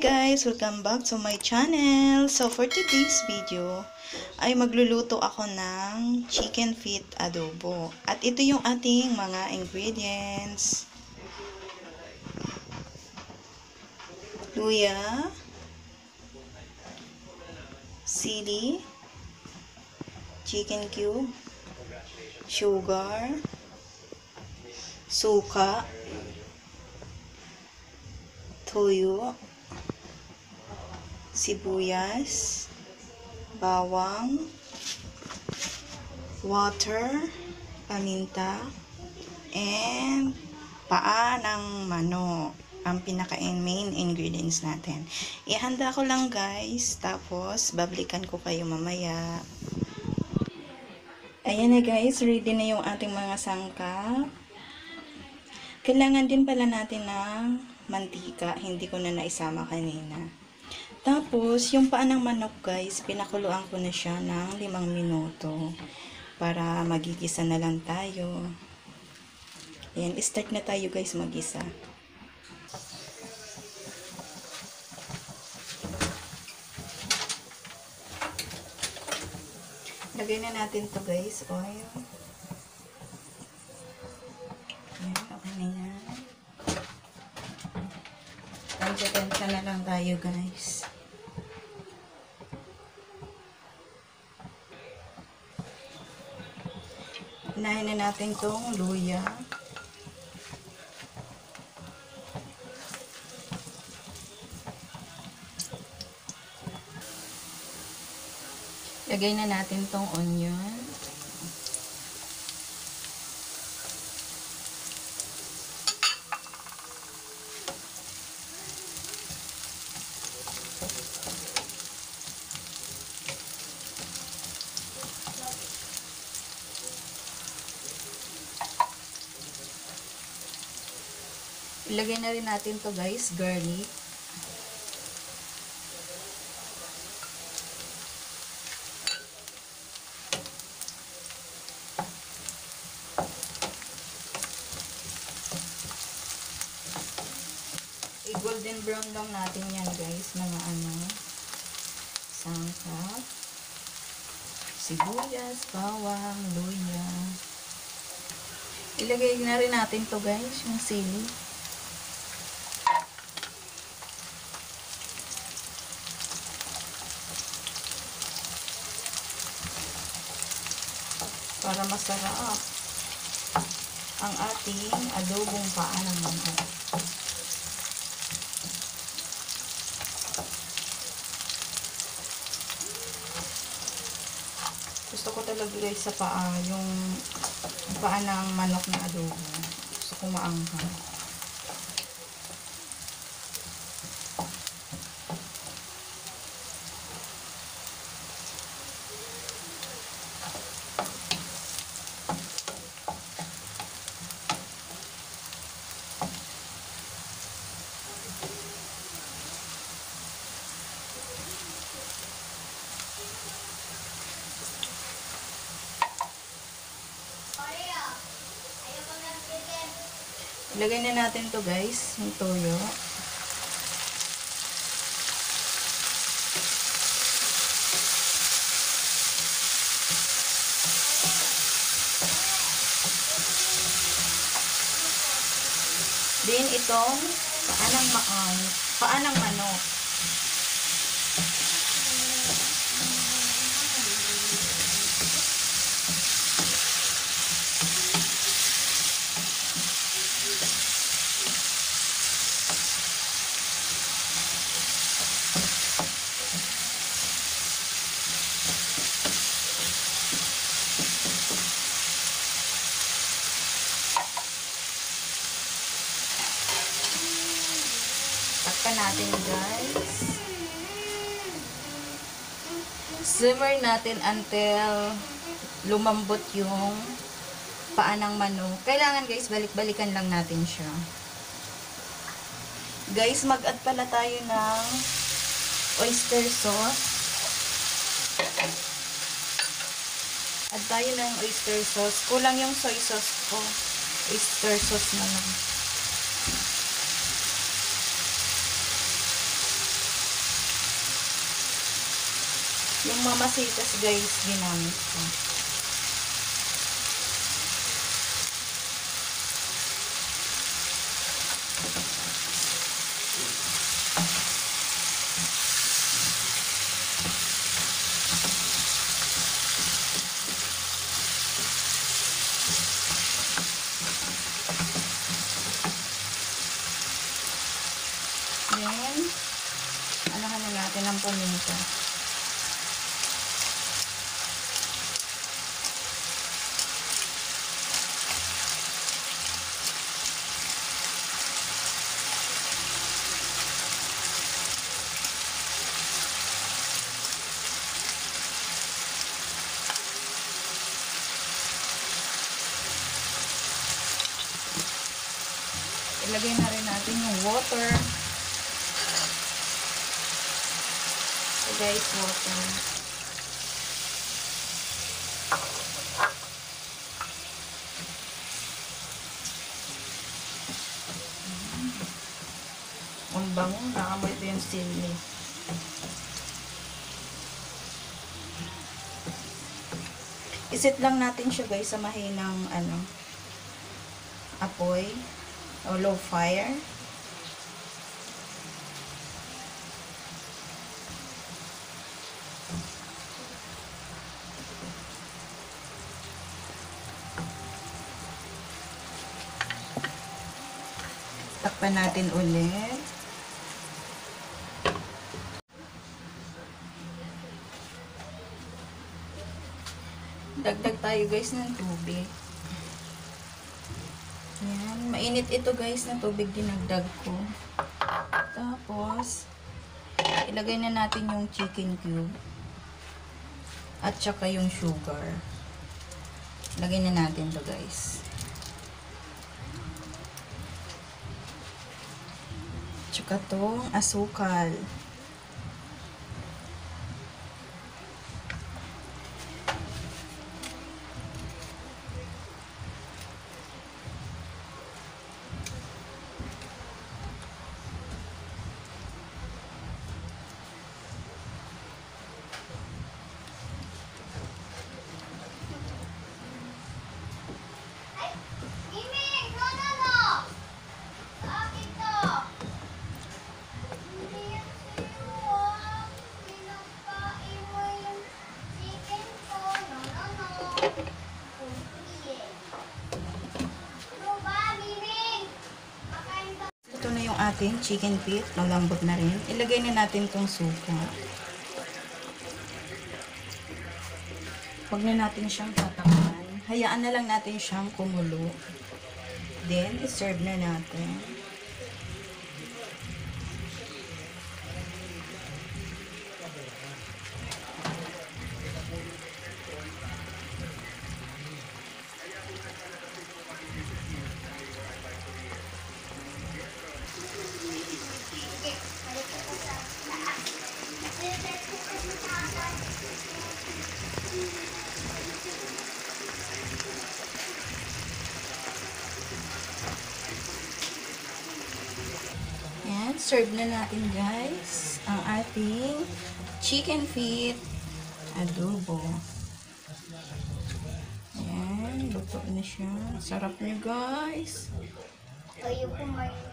guys! Welcome back to my channel. So for today's video ay magluluto ako ng chicken feet adobo. At ito yung ating mga ingredients. Luya, sili, chicken cube, sugar, suka, toyo, sibuyas, bawang, water, paminta, and paa ng manok. Ang pinaka-main ingredients natin. Ihanda ko lang guys, tapos babalikan ko kayo mamaya. Ayan na guys, ready na yung ating mga sangkap. Kailangan din pala natin ng mantika, hindi ko na naisama kanina. Tapos, yung paa ng manok guys, pinakuluan ko na siya ng 5 minuto para magigisa na lang tayo. Ayan, start na tayo guys magisa. Lagay na natin to guys, oil. Ayan, okay na yan. Tansya na lang tayo guys. Unahin na natin tong luya. Lagay na natin tong onion. Ilagay na rin natin to guys, garlic. I-golden brown lang natin yan guys, mga sangkap, sibuyas, bawang, luya. Ilagay na rin natin to guys, yung sili. Para masarap ang ating adobong paa ng manok. Gusto ko talaga guys sa paa, yung paa ng manok na adobo. Gusto ko maanghang. Ilagay na natin to guys, yung toyo. Then itong paa ng manok. Takpan natin guys. Simmer natin until lumambot yung paa ng manok. Kailangan guys, balik-balikan lang natin siya. Guys, mag-add pala tayo ng oyster sauce. Add tayo ng oyster sauce. Kulang yung soy sauce ko. Oyster sauce na lang. Yung mamasitas guys, ginamit ko. Then, anahan na natin ang paminta. Ilagay na rin natin yung water. So guys, water. Ang bango, nakamoy ito yung sili. Isit lang natin siya guys sa mahinang apoy o low fire. Takpan natin ulit. Dagdag tayo guys ng tubig. Yan. Mainit ito guys na tubig dinagdag ko. Tapos, ilagay na natin yung chicken cube. At saka yung sugar. Ilagay na natin to guys. Tsaka tong asukal. Ito na yung ating chicken feet. Malambot na rin. Ilagay na natin tong suka. Huwag na natin siyang tatakpan. Hayaan na lang natin siyang kumulo. Then, iserve na natin. Yan, serve na natin guys ang ating chicken feet adobo. Yan, luto na siya. Sarap niya guys. Ayoko kumain.